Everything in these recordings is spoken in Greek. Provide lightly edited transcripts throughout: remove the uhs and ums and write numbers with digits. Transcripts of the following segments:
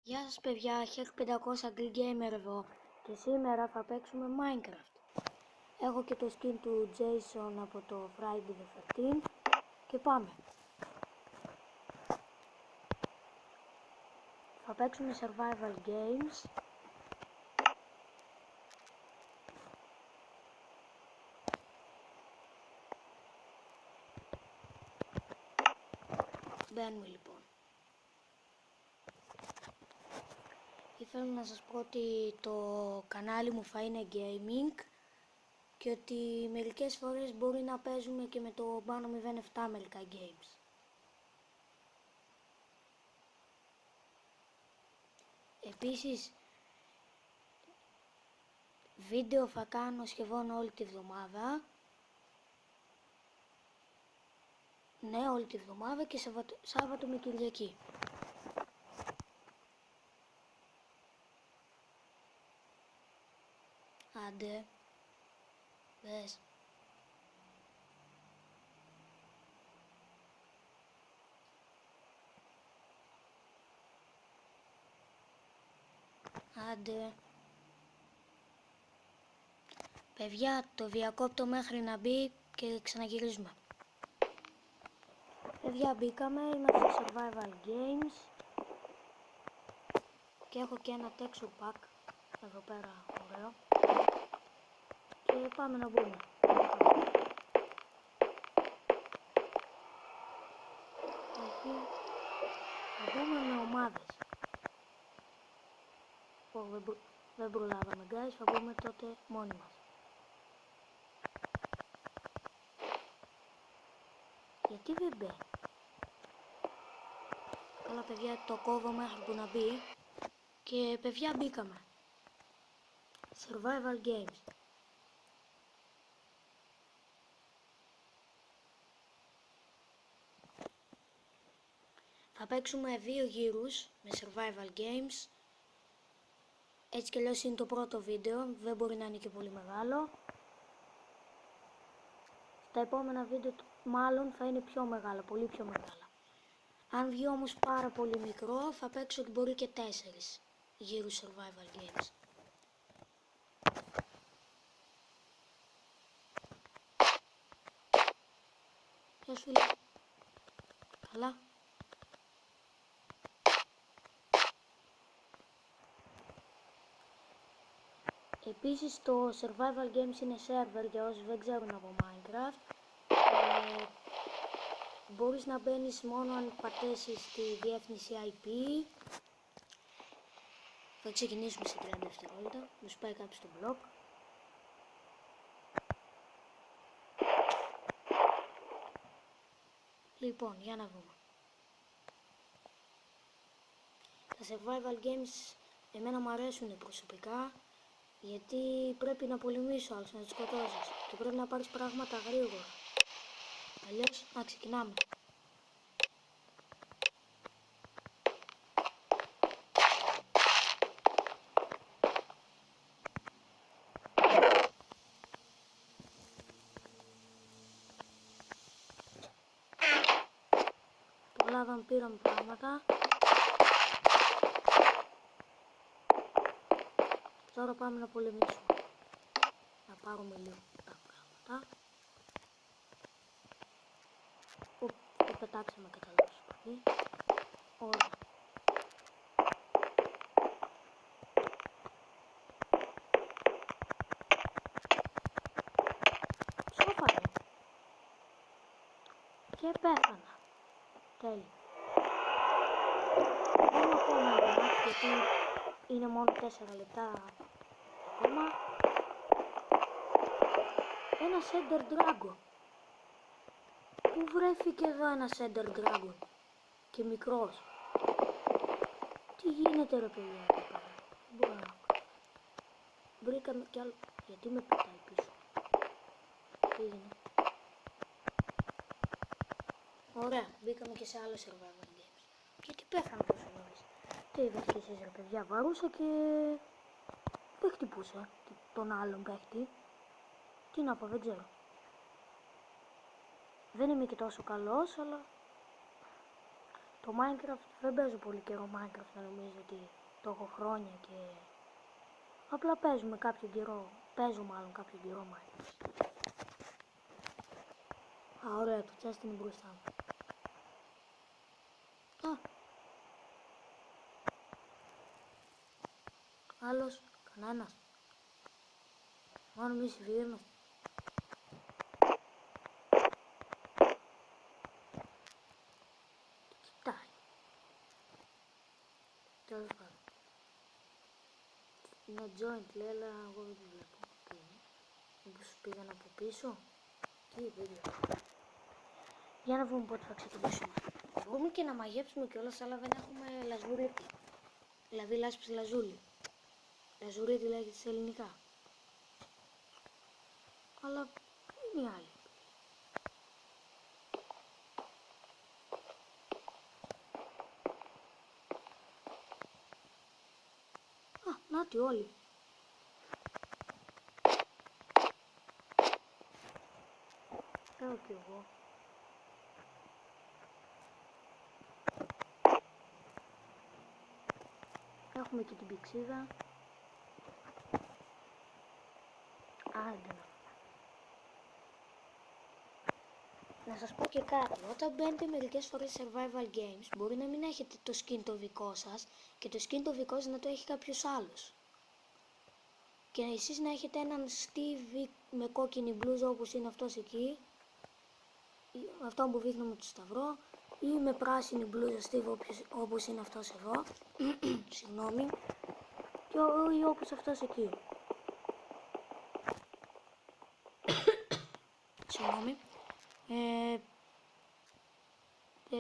Γεια σας παιδιά, Hack500 Greek Gamer εδώ και σήμερα θα παίξουμε Minecraft. Έχω και το skin του Jason από το Friday the 13th και πάμε. Θα παίξουμε survival games. Μπαίνουμε λοιπόν. Ήθελα να σας πω ότι το κανάλι μου θα είναι gaming και ότι μερικές φορές μπορεί να παίζουμε και με το Bano 07 μερικά games. Επίσης, βίντεο θα κάνω σχεδόν όλη τη βδομάδα. Ναι, όλη τη βδομάδα και Σάββατο με Κυριακή. Άντε, μπες. Άντε. Παιδιά, το διακόπτω μέχρι να μπει και ξαναγυρίζουμε. Παιδιά, μπήκαμε, είμαστε στο survival games και έχω και ένα texture pack εδώ πέρα, ωραίο, και πάμε να μπούμε. Εκεί θα μπούμε με ομάδες. Δεν προλάβαμε guys, θα μπούμε τότε μόνοι μας. Γιατί δεν μπαίνει? Καλά παιδιά, το κόβω μέχρι που να μπει. Και παιδιά, μπήκαμε. Survival games. Θα παίξουμε 2 γύρους με survival games. Έτσι κι αλλιώς είναι το πρώτο βίντεο, δεν μπορεί να είναι και πολύ μεγάλο. Στα επόμενα βίντεο μάλλον θα είναι πιο μεγάλα, πολύ πιο μεγάλα. Αν βγει όμως πάρα πολύ μικρό, θα παίξω και μπορεί και 4 γύρους survival games. Γεια σου φίλε. Καλά. Επίσης το survival games είναι server για όσους δεν ξέρουν από Minecraft. Μπορείς να μπαίνεις μόνο αν πατήσεις τη διεύθυνση IP. Θα ξεκινήσουμε σε 30 δευτερόλεπτα. Μου σπάει κάποιος στο blog. Λοιπόν, για να δούμε. Τα survival games εμένα μου αρέσουν προσωπικά, γιατί πρέπει να πολεμήσεις άλλους, να τους σκοτώσεις και πρέπει να πάρεις πράγματα γρήγορα. Αλλιώς, να ξεκινάμε. Προλάβαμε, πήραμε πράγματα. Τώρα πάμε να πολεμήσουμε. Να πάρουμε λίγο τα πράγματα. Το πετάξαμε κατά λάθος πολύ. Ωραία. Σώπανε. Και πέθανα. Τέλειο. Πάμε ακόμα ένα, γιατί είναι μόνο 4 λεπτά ακόμα. Ένα Ender Dragon. Πού βρέθηκε εδώ ένα Ender Dragon? Και μικρός. Τι γίνεται ρε παιδιά εδώ πέρα? Μπορώ να... Βρήκαμε κι άλλο. Γιατί με πετάει πίσω? Τι έγινε? Ωραία, μπήκαμε και σε άλλο survival games. Γιατί πέθανε τόσο νωρίς? Τι είδες κι εσείς ρε παιδιά? Βαρούσα και δεν χτυπούσα τον άλλον παίχτη. Τι να πω, δεν ξέρω. Δεν είμαι και τόσο καλός, αλλά Το Minecraft δεν παίζω πολύ καιρό Minecraft, να νομίζω ότι το έχω χρόνια και απλά παίζω κάποιο καιρό Minecraft. Α, ωραία, το chest είναι μπροστά μου. Α, άλλος, κανένας. Μόνο εμείς οι δύο είμαστε. Κοιτάει. Τέλος πάντων. Είναι joint λέει, αλλά εγώ δεν το βλέπω. Πού είναι? Μήπως πήγαν από πίσω? Τι, δεν βλέπω. Για να βρούμε πότε θα ξεκινήσουμε. Μπορούμε και να μαγέψουμε κιόλας, αλλά δεν έχουμε λαζουρίτη. Δηλαδή λάσπης λαζούλη. Λαζουρίτη λέγεται σε ελληνικά. Αλλά είναι η άλλη. Α, νάτι όλοι. Έχω κι εγώ. Έχουμε και την πηξίδα. Άντε να σας πω και κάτι. Όταν μπαίνετε μερικές φορές σε survival games, μπορεί να μην έχετε το skin το δικό σας και το skin το δικό σας να το έχει κάποιος άλλος. Και εσείς να έχετε έναν Steve με κόκκινη μπλούζα όπως είναι αυτός εκεί, αυτό που δείχνω με το σταυρό, ή με πράσινη μπλούζα Steve όπως είναι αυτός εδώ, συγγνώμη, ή όπως αυτός εκεί. Συγγνώμη.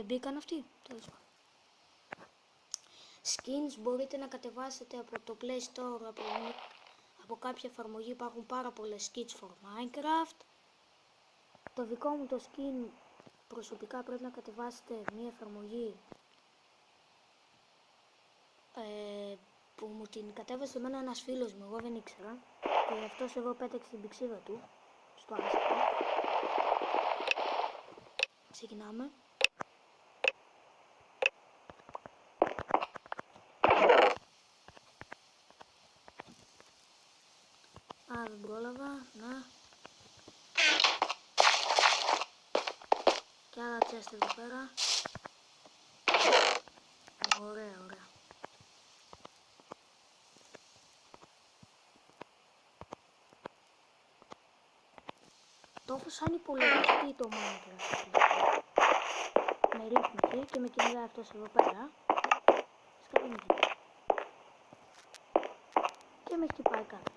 Μπήκαν αυτοί, τέλος πάντων. Skins μπορείτε να κατεβάσετε από το Play Store, από κάποια εφαρμογή. Υπάρχουν πάρα πολλές skins for Minecraft. Το δικό μου το skin προσωπικά πρέπει να κατεβάσετε μια εφαρμογή που μου την κατέβασε εμένα ένας φίλος μου, εγώ δεν ήξερα, και αυτός εδώ πέταξε την πηξίδα του στο άσπρο. Ξεκινάμε. Α, δεν πρόλαβα, να. Και άλλα chest εδώ πέρα. Ωραία, ωραία. Το έχω σαν υπολογιστή το Minecraft. Με ρύθμιση και με κυνηγάει αυτός εδώ πέρα. Σκαλίνει. Και με χτυπάει κάτω.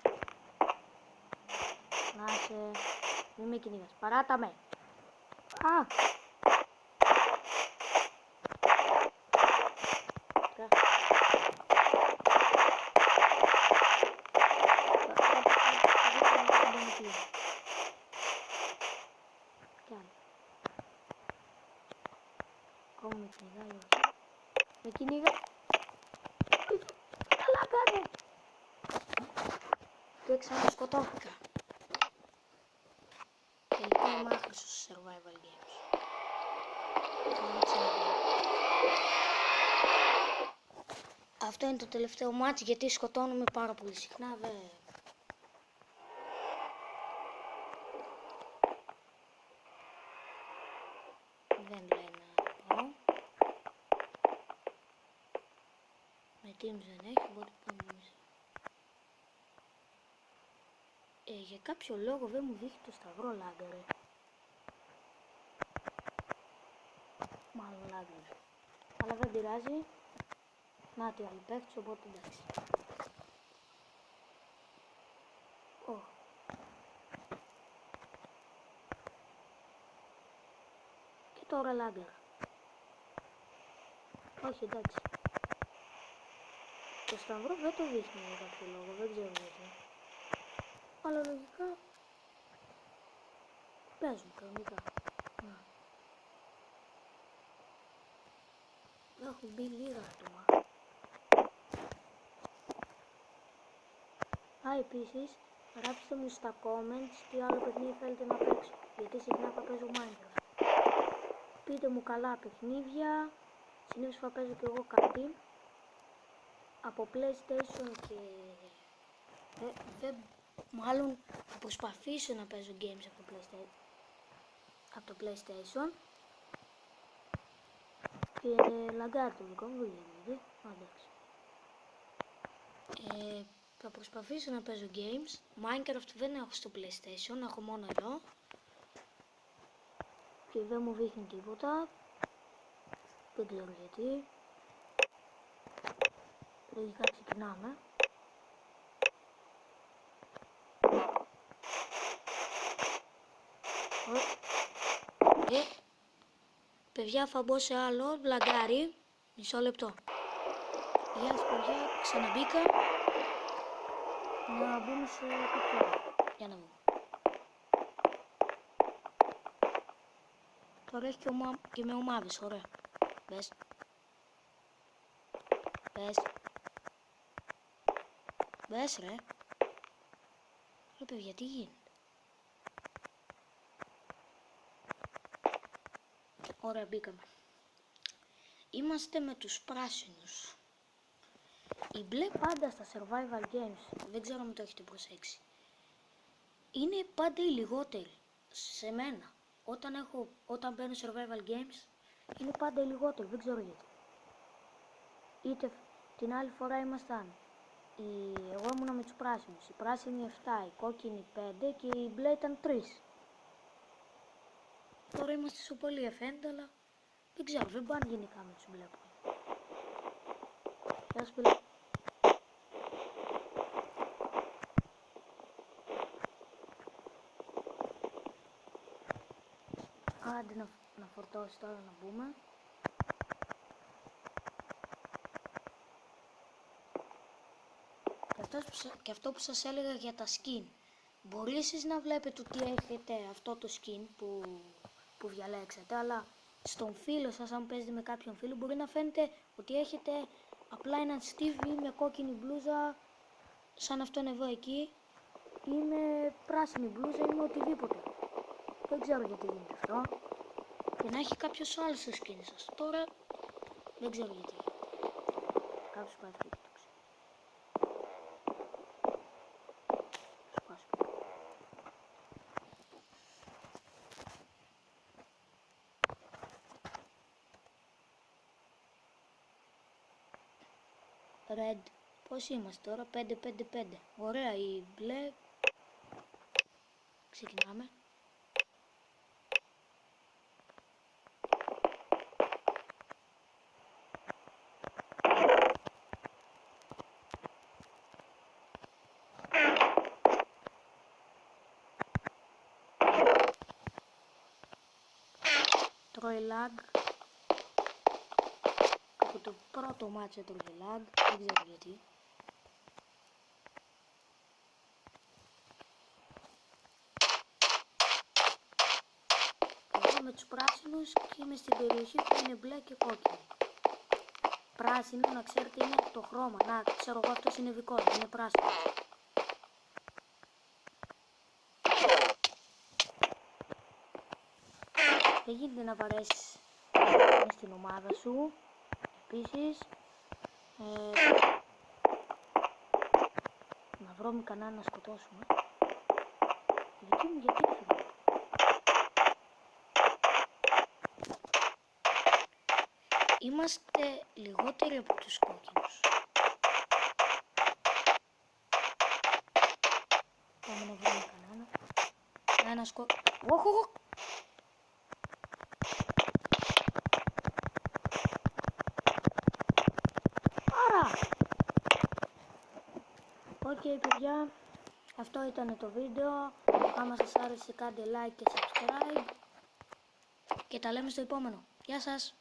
Να σε... Μην με κυνηγάς. Παράτα με. Α! Ακόμα με κυνηγάει, όχι. Με κυνηγάει. Καλά κάνε. Και ξανασκοτώθηκα. Τελικά είμαι άχρηστος στους survival games. Αυτό είναι το τελευταίο μάτς, γιατί σκοτώνομαι πάρα πολύ συχνά, δεν λέει να πω. Με teams δεν έχει, οπότε πάμε εμείς. Για κάποιο λόγο δεν μου δείχνει το σταυρό, λάγκαρε. Μάλλον λάγκαρε. Αλλά δεν πειράζει. Να τι άλλη παίκτης, οπότε εντάξει. Και τώρα λάγκαρα. Όχι, εντάξει. Το σταυρό δεν το δείχνει για κάποιο λόγο, δεν ξέρω γιατί. Αλλά λογικά παίζουν κανονικά. Να. Έχουν μπει λίγα άτομα. Α, επίσης, γράψτε μου στα comments τι άλλο παιχνίδι θέλετε να παίξω, γιατί συχνά θα παίζω Minecraft. Πείτε μου καλά παιχνίδια συνήθως θα παίζω και εγώ κάτι από PlayStation και μάλλον θα προσπαθήσω να παίζω games από το PlayStation και λαγκάρει το δικό μου, δεν γίνεται, εντάξει. Θα προσπαθήσω να παίζω games. Minecraft δεν έχω στο PlayStation, έχω μόνο εδώ και δεν μου δείχνει τίποτα, δεν ξέρω γιατί. Λογικά ξεκινάμε. Παιδιά, θα μπω σε άλλο, βλαγκάρι, μισό λεπτό. Γεια σας παιδιά, ξαναμπήκα. Να μπούμε σε κάποιο, για να δούμε. Τώρα έχει και με ομάδες, ωραία. Μπες. Μπες ρε. Ρε παιδιά, τι γίνεται. Ωραία, μπήκαμε. Είμαστε με τους πράσινους. Οι μπλε πάντα στα survival games, δεν ξέρω αν το έχετε προσέξει, είναι πάντα οι λιγότεροι. Σε μένα, όταν μπαίνω survival games, είναι πάντα οι λιγότεροι, δεν ξέρω γιατί. Είτε την άλλη φορά εγώ ήμουνα με τους πράσινους, οι πράσινοι 7, οι κόκκινοι 5 και οι μπλε ήταν 3. Τώρα είμαστε στο πολύ εφαίνεται, αλλά δεν ξέρω, δεν πάνε γενικά με τους μπλε. Γεια σας φίλε. Άντε να φορτώσει τώρα να μπούμε. Και αυτό που σας έλεγα για τα skin. Μπορεί εσείς να βλέπετε ότι έχετε αυτό το skin που διαλέξατε, αλλά στον φίλο σας, αν παίζετε με κάποιον φίλο, μπορεί να φαίνεται ότι έχετε απλά έναν Steve με κόκκινη μπλούζα, σαν αυτόν εδώ εκεί, ή με πράσινη μπλούζα ή με οτιδήποτε. Δεν ξέρω γιατί γίνεται αυτό. Και να έχει κάποιος άλλος το skin σας. Τώρα δεν ξέρω γιατί. Κάποιος πάει φύγει. Red, πώς είμαστε τώρα, 5-5-5. Ωραία, η μπλε. Ξεκινάμε. Τρώει lag. Από το πρώτο μάτσο έτρωγε lag, δεν ξέρω γιατί. Εγώ με τους πράσινους και είμαι στην περιοχή που είναι μπλε και κόκκινη. Πράσινο, να ξέρετε, είναι το χρώμα. Να, ξέρω εγώ, αυτός είναι δικός μου, είναι πράσινο. Δεν γίνεται να βαρέσεις στην ομάδα σου. Επίσης, να βρούμε κανένα να σκοτώσουμε. Γιατί μου, γιατί έφυγε. Είμαστε λιγότεροι από τους κόκκινους. Πάμε να βρούμε κανένα. Ένα σκότω. Οκ παιδιά, αυτό ήταν το βίντεο. Άμα σας άρεσε κάντε like και subscribe. Και τα λέμε στο επόμενο. Γεια σας!